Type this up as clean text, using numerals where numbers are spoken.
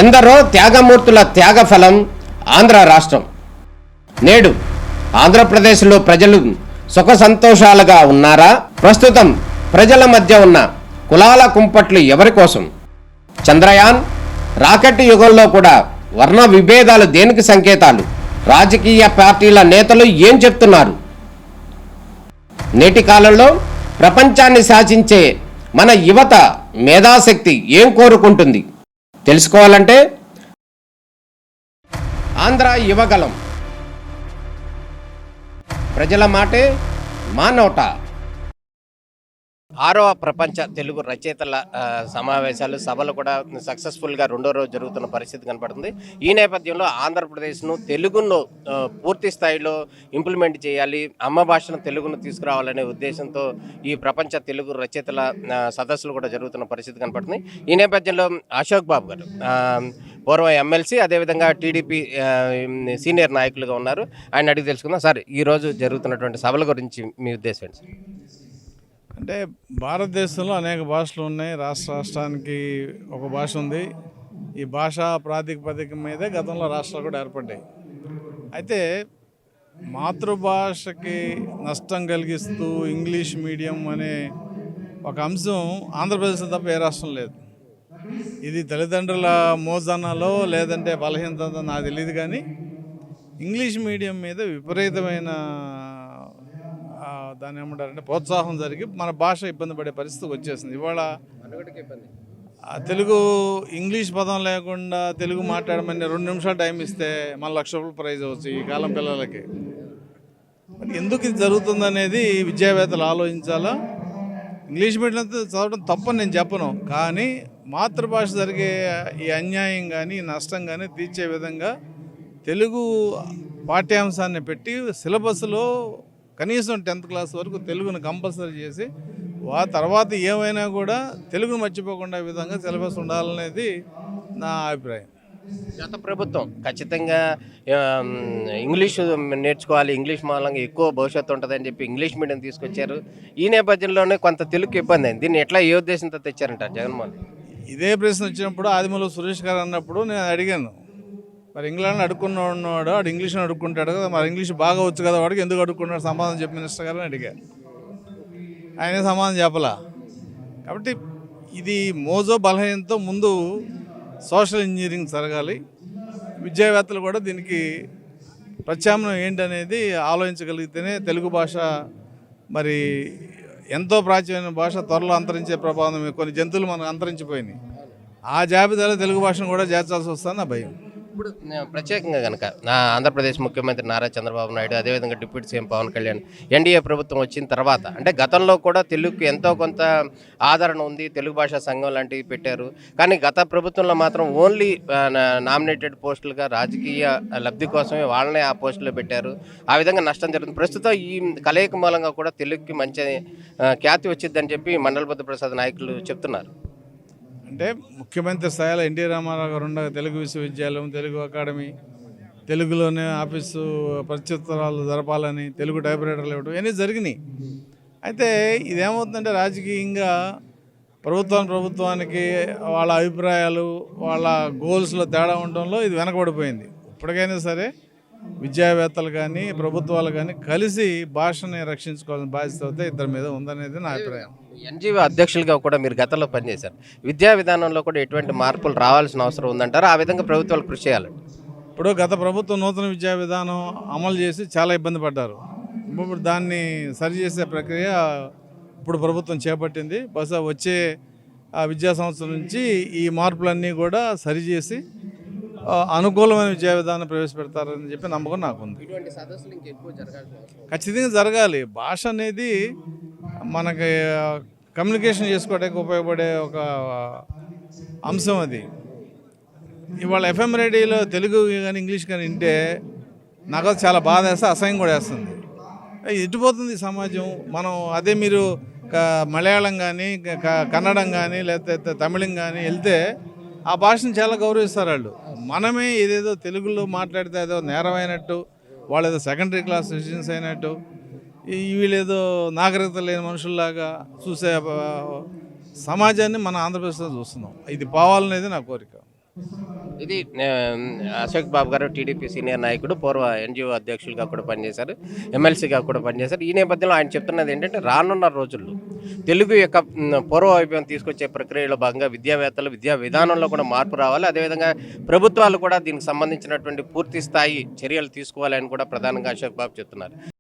ఎందరో త్యాగమూర్తుల త్యాగఫలం ఆంధ్ర రాష్ట్రం. నేడు ఆంధ్రప్రదేశ్లో ప్రజలు సుఖ సంతోషాలుగా ఉన్నారా? ప్రస్తుతం ప్రజల మధ్య ఉన్న కులాల కుంపట్లు ఎవరి కోసం? చంద్రయాన్ రాకెట్ యుగంలో కూడా వర్ణ విభేదాలు దేనికి సంకేతాలు? రాజకీయ పార్టీల నేతలు ఏం చెప్తున్నారు? నేటి కాలంలో ప్రపంచాన్ని శాసించే మన యువత మేధాశక్తి ఏం కోరుకుంటుంది? తెలుసుకోవాలంటే ఆంధ్ర యువగలం. ప్రజల మాటే మా నోట. 6వ ప్రపంచ తెలుగు రచయితల సమావేశాలు సభలు కూడా సక్సెస్ఫుల్గా రెండో రోజు జరుగుతున్న పరిస్థితి కనపడుతుంది. ఈ నేపథ్యంలో ఆంధ్రప్రదేశ్ను తెలుగును పూర్తి స్థాయిలో ఇంప్లిమెంట్ చేయాలి, అమ్మ భాషను తెలుగును తీసుకురావాలనే ఉద్దేశంతో ఈ ప్రపంచ తెలుగు రచయితల సదస్సులు కూడా జరుగుతున్న పరిస్థితి కనపడుతుంది. ఈ నేపథ్యంలో అశోక్ బాబు గారు పూర్వ ఎమ్మెల్సీ, అదేవిధంగా టీడీపీ సీనియర్ నాయకులుగా ఉన్నారు. ఆయన అడిగి తెలుసుకుందాం. సార్, ఈరోజు జరుగుతున్నటువంటి సభల గురించి మీ ఉద్దేశం ఏంటి? అంటే భారతదేశంలో అనేక భాషలు ఉన్నాయి. రాష్ట్రానికి ఒక భాష ఉంది. ఈ భాషా ప్రాతిపదిక మీదే గతంలో రాష్ట్రాలు కూడా ఏర్పడ్డాయి. అయితే మాతృభాషకి నష్టం కలిగిస్తూ ఇంగ్లీష్ మీడియం అనే ఒక అంశం ఆంధ్రప్రదేశ్లో తప్ప ఏ రాష్ట్రం లేదు. ఇది తల్లిదండ్రుల మోజనాలో లేదంటే బలహీనత నాకు తెలియదు, కానీ ఇంగ్లీష్ మీడియం మీద విపరీతమైన దాన్ని ఏమంటారంటే ప్రోత్సాహం జరిగి మన భాష ఇబ్బంది పడే పరిస్థితికి వచ్చేసింది. ఇవాళ తెలుగు ఇంగ్లీష్ పదం లేకుండా తెలుగు మాట్లాడమని 2 నిమిషాలు టైం ఇస్తే మన ₹1,00,000 ప్రైజ్ అవచ్చు ఈ కాలం పిల్లలకి. ఎందుకు ఇది జరుగుతుందనేది విద్యావేత్తలు ఆలోచించాలా. ఇంగ్లీష్ మీడియం చదవడం తప్పని నేను చెప్పను, కానీ మాతృభాష జరిగే ఈ అన్యాయం కానీ నష్టం కానీ తీర్చే విధంగా తెలుగు పాఠ్యాంశాన్ని పెట్టి సిలబస్లో కనీసం 10th క్లాస్ వరకు తెలుగును కంపల్సరీ చేసి తర్వాత ఏమైనా కూడా తెలుగును మర్చిపోకుండా విధంగా సిలబస్ ఉండాలనేది నా అభిప్రాయం. గత ప్రభుత్వం ఖచ్చితంగా ఇంగ్లీష్ నేర్చుకోవాలి, ఇంగ్లీష్ మూలంగా ఎక్కువ భవిష్యత్తు ఉంటుందని చెప్పి ఇంగ్లీష్ మీడియం తీసుకొచ్చారు. ఈ నేపథ్యంలోనే కొంత తెలుగు ఇబ్బంది అయింది. దీన్ని ఎట్లా ఏ ఉద్దేశంతో తెచ్చారంటారు జగన్మోహన్? ఇదే ప్రశ్న వచ్చినప్పుడు ఆదిమూలపు సురేష్ గారు అన్నప్పుడు నేను అడిగాను, మరి ఇంగ్లాండ్ అడుక్కున్నాడు వాడు ఇంగ్లీష్ని అడుక్కుంటాడు కదా, మరి ఇంగ్లీష్ బాగా వచ్చు కదా వాడికి, ఎందుకు అడుక్కున్నాడు సమాధానం చెప్పి మినిస్టర్ గారిని అడిగారు. ఆయన సమాధానం చెప్పలా. కాబట్టి ఇది మోజో బలహీనతో ముందు సోషల్ ఇంజనీరింగ్ జరగాలి. విద్యావేత్తలు కూడా దీనికి ప్రత్యామ్నాయం ఏంటనేది ఆలోచించగలిగితేనే తెలుగు భాష మరి ఎంతో ప్రాచీనమైన భాష త్వరలో అంతరించే ప్రభావం, కొన్ని జంతువులు మనకు అంతరించిపోయినాయి. ఆ జాబితాలో తెలుగు భాషను కూడా చేర్చాల్సి వస్తుందని నా భయం. ఇప్పుడు ప్రత్యేకంగా కనుక ఆంధ్రప్రదేశ్ ముఖ్యమంత్రి నారా చంద్రబాబు నాయుడు, అదేవిధంగా deputy CM Pawan Kalyan, NDA ప్రభుత్వం వచ్చిన తర్వాత అంటే గతంలో కూడా తెలుగుకి ఎంతో కొంత ఆదరణ ఉంది, తెలుగు భాషా సంఘం లాంటివి పెట్టారు. కానీ గత ప్రభుత్వంలో మాత్రం ఓన్లీ నామినేటెడ్ పోస్టులుగా రాజకీయ లబ్ధి కోసమే వాళ్ళనే ఆ పోస్టులో పెట్టారు. ఆ విధంగా నష్టం జరుగుతుంది. ప్రస్తుతం ఈ కలయిక మూలంగా కూడా తెలుగుకి మంచి ఖ్యాతి వచ్చిందని చెప్పి మండల బుద్ధ ప్రసాద్ నాయకులు చెప్తున్నారు. అంటే ముఖ్యమంత్రి స్థాయిలో ఎన్టీ రామారావు గారు ఉండగా తెలుగు విశ్వవిద్యాలయం, తెలుగు అకాడమీ, తెలుగులోనే ఆఫీసు ప్రత్యుత్తరాలు జరపాలని, తెలుగు టైప్రైటర్లు ఇవ్వడం ఇవన్నీ జరిగినాయి. అయితే ఇదేమవుతుందంటే రాజకీయంగా ప్రభుత్వానికి వాళ్ళ అభిప్రాయాలు, వాళ్ళ గోల్స్లో తేడా ఉండడంలో ఇది వెనకబడిపోయింది. ఇప్పటికైనా సరే విద్యావేత్తలు కానీ ప్రభుత్వాలు కానీ కలిసి భాషని రక్షించుకోవాల్సిన బాధ్యత అయితే ఇద్దరి మీద ఉందనేది నా అభిప్రాయం. ఎన్జీఓ అధ్యక్షులుగా కూడా మీరు గతంలో పనిచేశారు. విద్యా విధానంలో కూడా ఎటువంటి మార్పులు రావాల్సిన అవసరం ఉందంటారు? ఆ విధంగా ప్రభుత్వాలు కృషి చేయాలండి. ఇప్పుడు గత ప్రభుత్వం నూతన విద్యా విధానం అమలు చేసి చాలా ఇబ్బంది పడ్డారు. ఇప్పుడు దాన్ని సరిచేసే ప్రక్రియ ఇప్పుడు ప్రభుత్వం చేపట్టింది. బహుశా వచ్చే విద్యా సంవత్సరం నుంచి ఈ మార్పులన్నీ కూడా సరిచేసి అనుకూలమైన విద్యా విధానం ప్రవేశపెడతారని చెప్పి నమ్మకం నాకుంది. ఖచ్చితంగా జరగాలి. భాష అనేది మనకి కమ్యూనికేషన్ చేసుకోవడానికి ఉపయోగపడే ఒక అంశం. అది ఇవాళ FM రేడియోలో తెలుగు కానీ ఇంగ్లీష్ కానీ వింటే నాకు చాలా బాధ వేస్తే అసహ్యం కూడా వేస్తుంది. ఎటుపోతుంది సమాజం. మనం అదే మీరు మలయాళం కానీ కన్నడం కానీ లేకపోతే తమిళం కానీ వెళ్తే ఆ భాషను చాలా గౌరవిస్తారు వాళ్ళు. మనమే ఏదేదో తెలుగులో మాట్లాడితే ఏదో నేరమైనట్టు, వాళ్ళు ఏదో సెకండరీ క్లాస్ సిటిజన్స్ అయినట్టు, వీళ్ళేదో నాగరికత లేని మనుషుల్లాగా చూసే సమాజాన్ని మన ఆంధ్రప్రదేశ్లో చూస్తున్నాం. ఇది పోవాలనేది నా కోరిక. ఇది అశోక్ బాబు గారు టీడీపీ సీనియర్ నాయకుడు, పూర్వ ఎన్జిఓ అధ్యక్షులుగా కూడా పనిచేశారు, ఎమ్మెల్సీగా కూడా పనిచేశారు. ఈ నేపథ్యంలో ఆయన చెప్తున్నది ఏంటంటే రానున్న రోజుల్లో తెలుగు యొక్క పూర్వ వైభవం తీసుకొచ్చే ప్రక్రియలో భాగంగా విద్యావేత్తలు విద్యా విధానంలో కూడా మార్పు రావాలి. అదేవిధంగా ప్రభుత్వాలు కూడా దీనికి సంబంధించినటువంటి పూర్తి స్థాయి చర్యలు తీసుకోవాలని కూడా ప్రధానంగా అశోక్ బాబు చెప్తున్నారు.